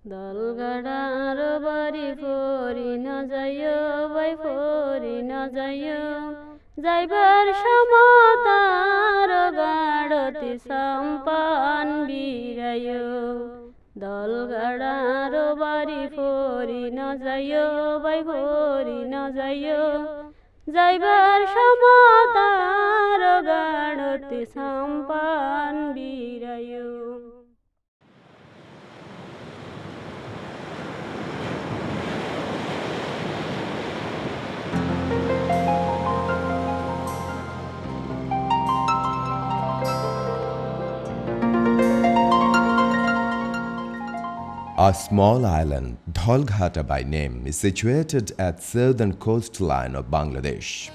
Dhalghata bari fori na jayo bai fori na jayo jaibar samatar gadoti sampan birayo Dhalghata bari fori na jayo bai fori na jayo jaibar samatar gadoti sampan birayo A small island, Dhalghata by name, is situated at southern coastline of Bangladesh.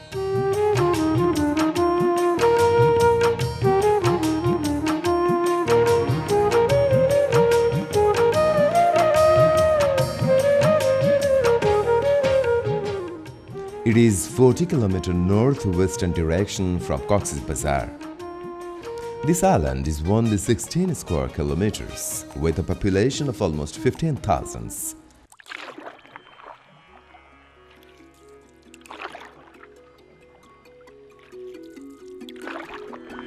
It is 40 km northwestern direction from Cox's Bazar. This island is only 16 square kilometers with a population of almost 15,000.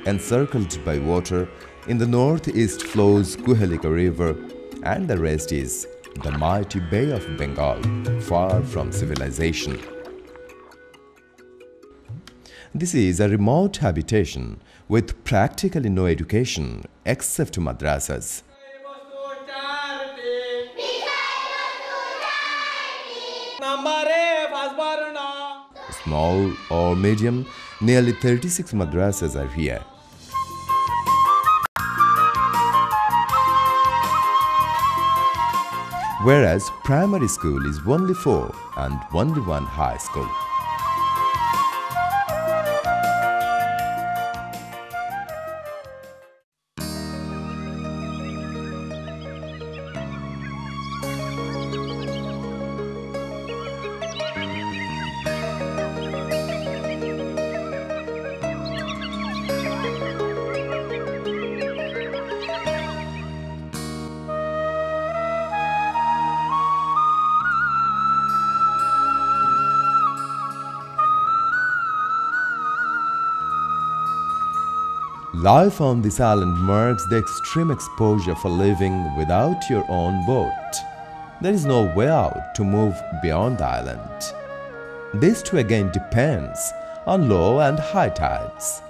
Encircled by water, in the northeast flows Kuhelika River and the rest is the mighty Bay of Bengal, far from civilization. This is a remote habitation with practically no education except madrasas. Small or medium, nearly 36 madrasas are here. Whereas primary school is only 4 and only one high school. Life on this island marks the extreme exposure for living without your own boat. There is no way out to move beyond the island. This too again depends on low and high tides.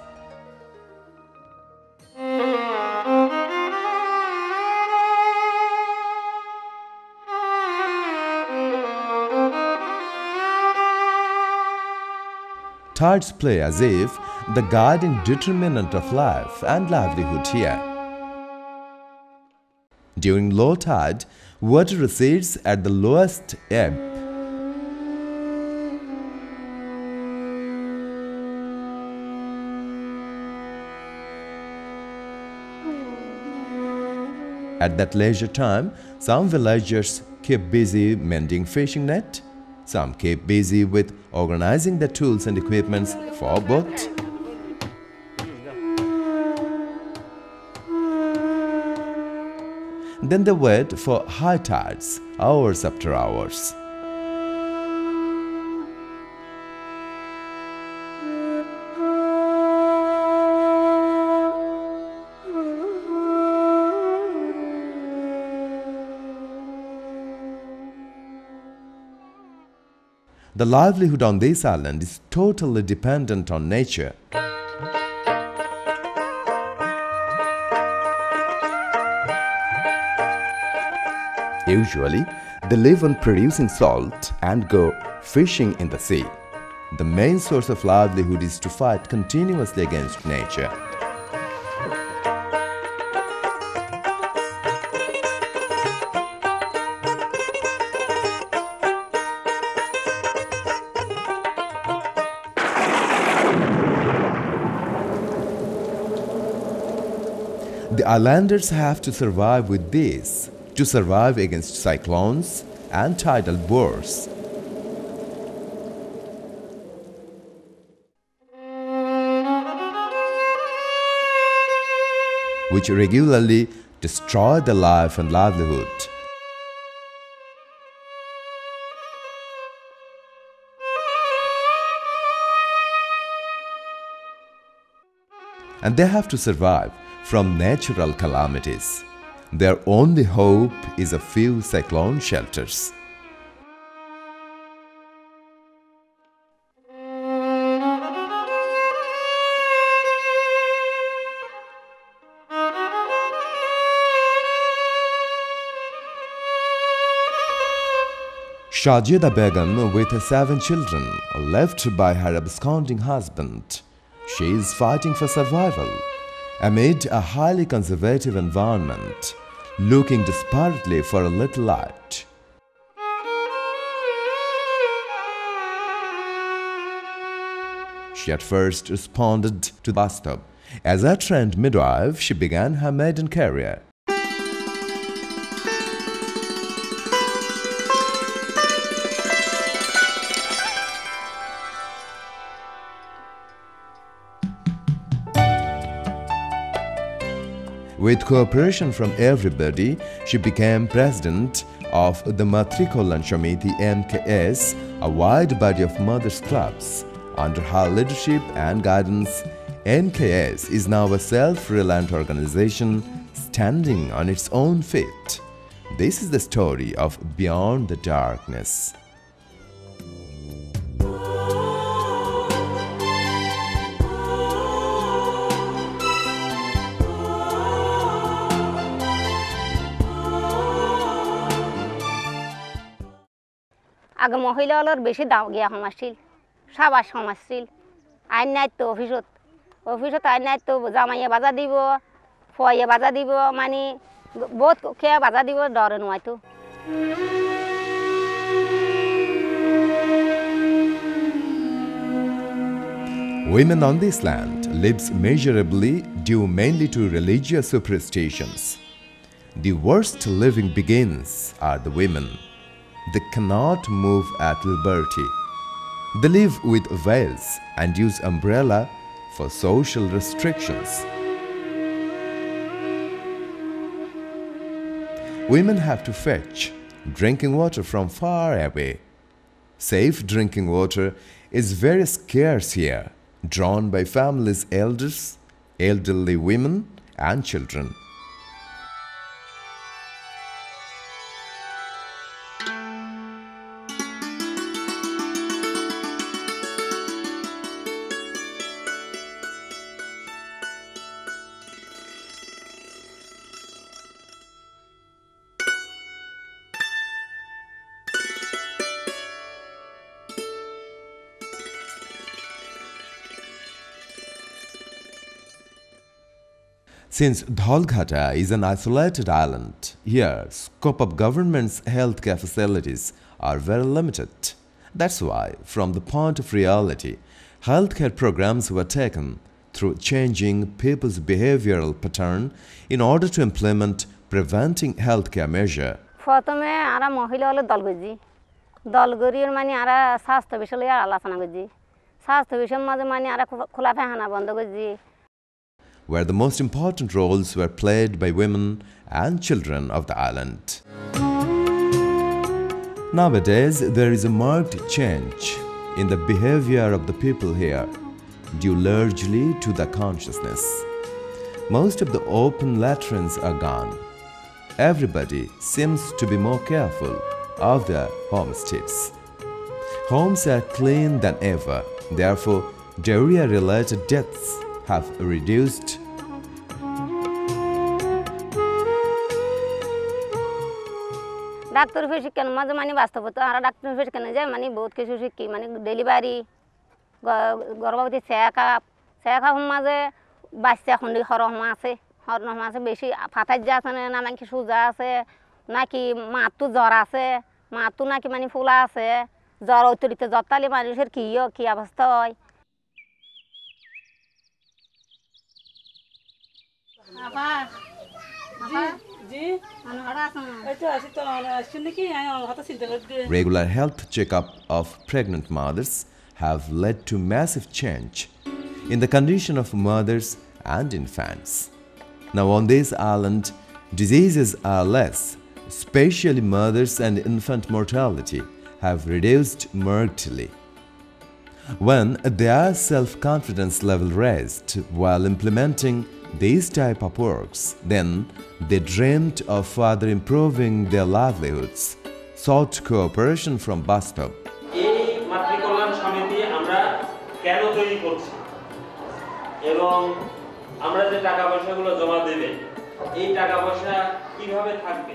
Tides play as if the guiding determinant of life and livelihood here. During low tide, water recedes at the lowest ebb. At that leisure time, some villagers keep busy mending fishing net. Some keep busy with organizing the tools and equipments for boat. Then they wait for high tides, hours after hours. The livelihood on this island is totally dependent on nature. Usually, they live on producing salt and go fishing in the sea. The main source of livelihood is to fight continuously against nature. The islanders have to survive with this, to survive against cyclones and tidal bores. Which regularly destroy their life and livelihood. and they have to survive from natural calamities. Their only hope is a few cyclone shelters. Shahjeda Begum, with her 7 children, left by her absconding husband. She is fighting for survival amid a highly conservative environment, looking desperately for a little light. She at first responded to BASTOB. As a trained midwife, she began her maiden career. With cooperation from everybody, she became president of the Matrikolan Shamiti MKS, a wide body of mothers' clubs. Under her leadership and guidance, MKS is now a self-reliant organization standing on its own feet. This is the story of Beyond the Darkness. আগে মহিলাগুলোর বেশি দাম গিয়া সমাজশীল সবার সমাজশীল আইন নাই তো অফিসত আইন নাই তো জামাইয়ে বাজা দিব ফয়ে বাজা দিব মানে বহুত খেয়ে বাজা দিব ডরে নয়তো Women on this land lives measurably due mainly to religious superstitions. The worst living begins are the women. They cannot move at liberty. They live with veils and use umbrella for social restrictions. Women have to fetch drinking water from far away. Safe drinking water is very scarce here, drawn by families' elders, elderly women and children. Since Dhalghata is an isolated island, here scope of government's healthcare facilities are very limited. That's why, from the point of reality, healthcare programs were taken through changing people's behavioral pattern in order to implement preventing healthcare measure. প্রথমে আমরা মহিলাগুলো দল করছি দল করিয়ে মানে আমরা স্বাস্থ্য বিষয় নিয়ে আলোচনা করছি স্বাস্থ্য বিষয়ের মাঝে মানে আমরা খোলা পায়খানা বন্ধ করছি where the most important roles were played by women and children of the island. Nowadays, there is a marked change in the behavior of the people here, due largely to the consciousness. Most of the open latrines are gone. Everybody seems to be more careful of their homesteads. Homes are clean than ever, therefore, diarrhea-related deaths have reduced. Doctor প্রশিক্ষণ মাঝে মানে বাস্তবতা আর doctor প্রশিক্ষণ যায় মানে বহুত কিছু শিখি মানে ডেলিভারি গর্ভবতী চেক আপ মাঝে বাচ্চা খুন্দি হরহমা আছে বেশি ফাটাই যা আছে না নাকি সোজা আছে নাকি মাতু জ্বর আছে মাতু নাকি মানে ফুলা আছে জ্বর অতিরিক্ত জ্বর তালে মানুষের কি অবস্থা হয় Regular health checkup of pregnant mothers have led to massive change in the condition of mothers and infants. Now on this island, diseases are less, especially mothers and infant mortality have reduced markedly. When their self-confidence level raised while implementing these type of works, then they dreamed of further improving their livelihoods, sought cooperation from BASTOB. এই মাতৃকল্যাণ সমিতি আমরা কেন তৈরি করছি এবং আমরা যে টাকা পয়সাগুলো জমা দেবে এই টাকা পয়সা কিভাবে থাকবে?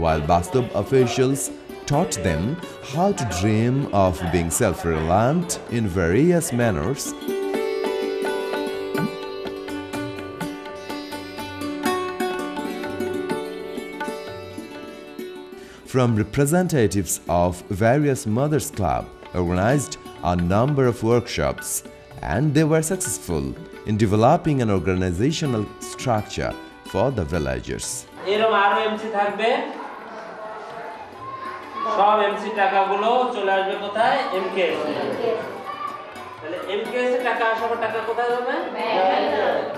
While BASTOB officials taught them how to dream of being self-reliant in various manners, from representatives of various mothers club organized a number of workshops, and they were successful in developing an organizational structure for the villagers. এরকম আরো MC থাকবে, সব MC টাকাগুলো চলে আসবে কোথায়? MKS. তাহলে MKS এর টাকা আসার টাকা কোথায় যাবে?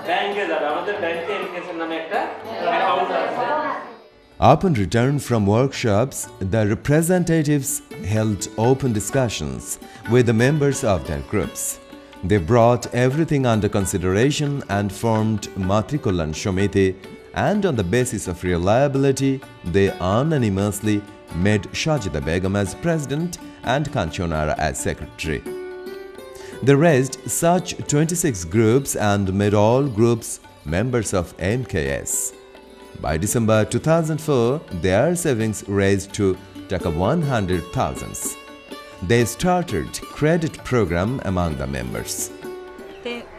ব্যাংকে যাবে। আমাদের ব্যাংকে এমকেএস এর নামে একটা অ্যাকাউন্ট আছে। Upon return from workshops, the representatives held open discussions with the members of their groups. They brought everything under consideration and formed Matrikulan Shomiti, and on the basis of reliability, they unanimously made Shajida Begum as president and Kanchonara as secretary. They raised such 26 groups and made all groups members of MKS. By December 2004, their savings raised to Taka 100,000. They started credit program among the members.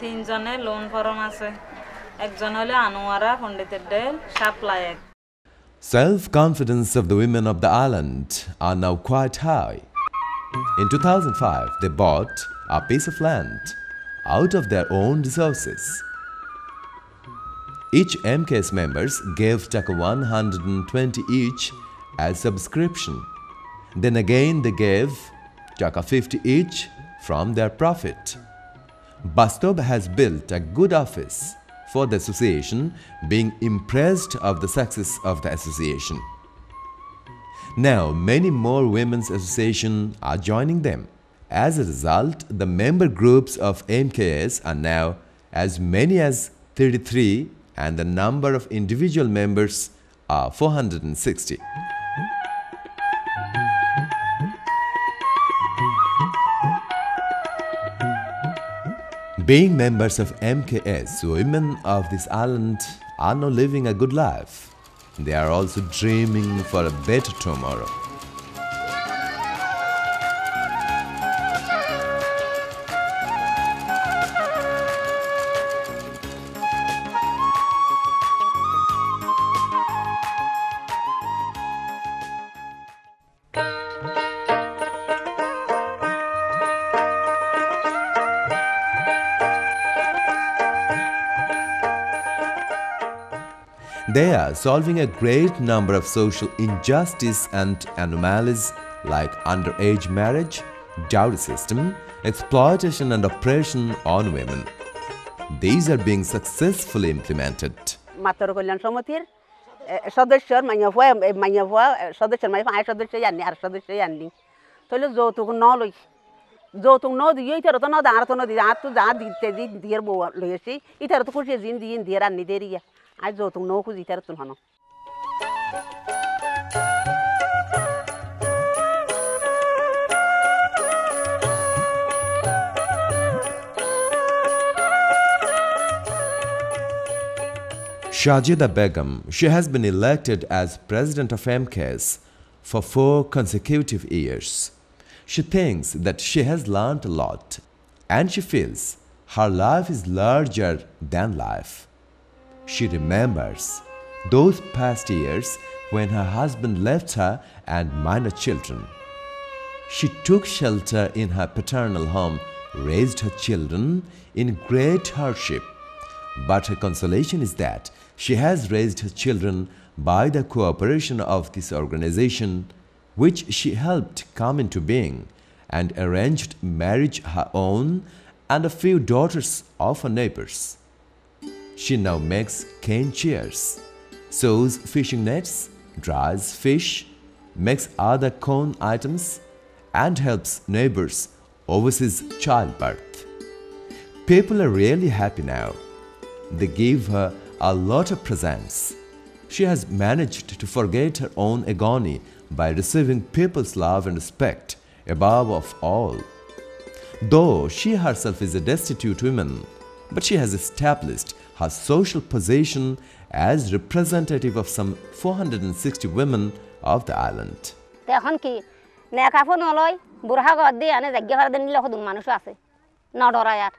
তিনজনে loan form আছে, একজন হলো আনোয়ারা পণ্ডিতের del সাপ্লাইক। Self-confidence of the women of the island are now quite high. In 2005, they bought a piece of land out of their own resources. Each MKS members gave Taka 120 each as subscription. Then again they gave Taka 50 each from their profit. BASTOB has built a good office for the association, being impressed of the success of the association. Now many more women's associations are joining them. As a result, the member groups of MKS are now as many as 33, and the number of individual members are 460. Being members of MKS, women of this island are now living a good life. They are also dreaming for a better tomorrow. They are solving a great number of social injustice and anomalies like underage marriage, dowry system, exploitation and oppression on women. These are being successfully implemented. মাতৃকল্যাণ সমিতির সদস্যর মাইয়া সদস্যর মাই 5 সদস্য জানি আর সদস্য জানি তাহলে যৌতুক ন লই যৌতুক ন দিই ইতার তো ন দাঁড় তো ন দিই আর তো যা দিতে দি দিয়ার বউ লইছি ইতার তো খুশি জিন দিন দিয়ার আনি দেরিয়া আজ যৌতুক ন খুঁজি ইতার তো হনো Shajida Begum, she has been elected as president of MKS for 4 consecutive years. She thinks that she has learned a lot and she feels her life is larger than life. She remembers those past years when her husband left her and minor children. She took shelter in her paternal home, raised her children in great hardship. But her consolation is that she has raised her children by the cooperation of this organization, which she helped come into being, and arranged marriage her own and a few daughters of her neighbors. She now makes cane chairs, sews fishing nets, dries fish, makes other cone items, and helps neighbors overseas childbirth. People are really happy now. They gave her a lot of presents. She has managed to forget her own agony by receiving people's love and respect above of all. Though she herself is a destitute woman, but she has established her social position as representative of some 460 women of the island. এখন কি নেকাফো নলয় বুড়া ঘর দিয়ে আনে জায়গা ঘর দিয়ে নিলে কত মানুষ আছে নডরায় আর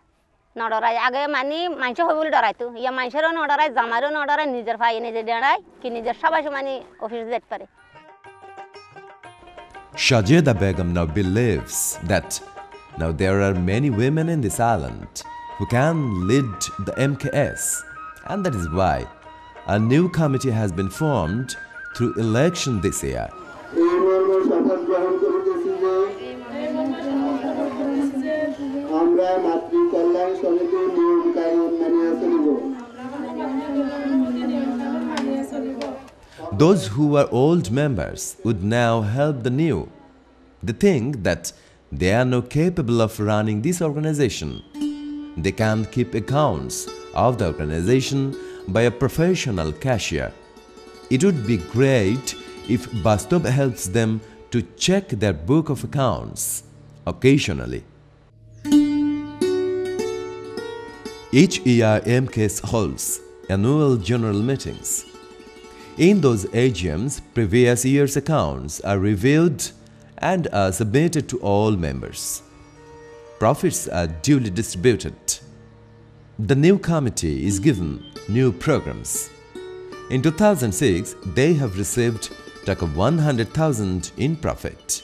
নডরায় আগে মানে মানুষ হই বলে ডরাইতো ইয়া মানুষেরও নডরায় জামাইরও নডরায় নিজের ভাই নিজে ডরায় কি নিজের সবাই মানে অফিসে যেতে পারে Shajeda Begum now believes that now there are many women in this island who can lead the MKS, and that is why a new committee has been formed through election this year. Those who were old members would now help the new. They think that they are now capable of running this organization. They can keep accounts of the organization by a professional cashier. It would be great if BASTOB helps them to check their book of accounts occasionally. Each year, MKS holds annual general meetings. In those AGMs, previous year's accounts are reviewed and are submitted to all members. Profits are duly distributed. The new committee is given new programs. In 2006, they have received $100,000 in profit,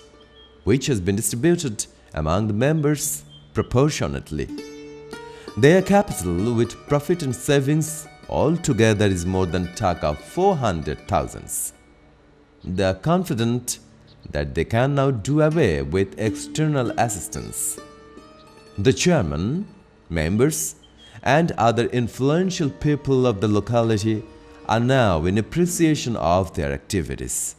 which has been distributed among the members proportionately. Their capital with profit and savings altogether is more than $400,000. They are confident that they can now do away with external assistance. The chairman, members, and other influential people of the locality are now in appreciation of their activities.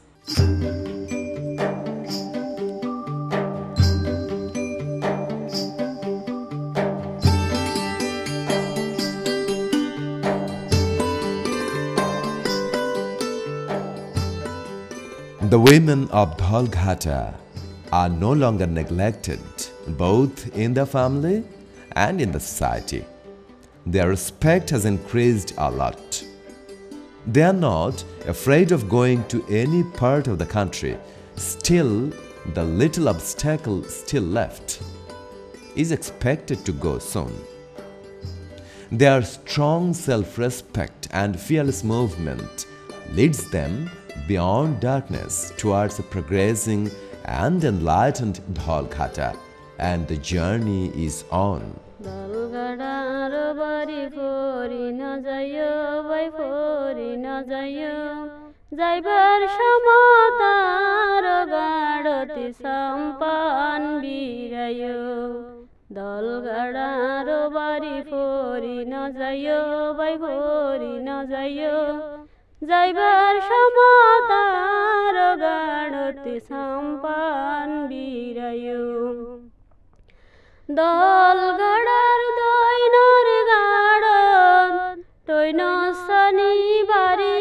The women of Dhalghata are no longer neglected, both in their family and in the society. Their respect has increased a lot. They are not afraid of going to any part of the country. Still, the little obstacle still left is expected to go soon. Their strong self-respect and fearless movement leads them beyond darkness towards a progressing and enlightened Dhalghata, and the journey is on. যাইবার সমতার গাড়তি সম্পান বিরায় দলগাড়ার বাড়ি ফরি না যাইও by ফরি না যাইও যাইবার সমতার গাড়তি সম্পান বিরায় দলগাড়ার দৈনর গাড় টৈন শনিবারি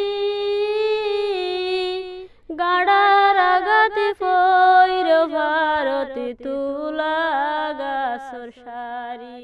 গাড়ার আগাতে ফইর ভারতে তুলা গাছর সারি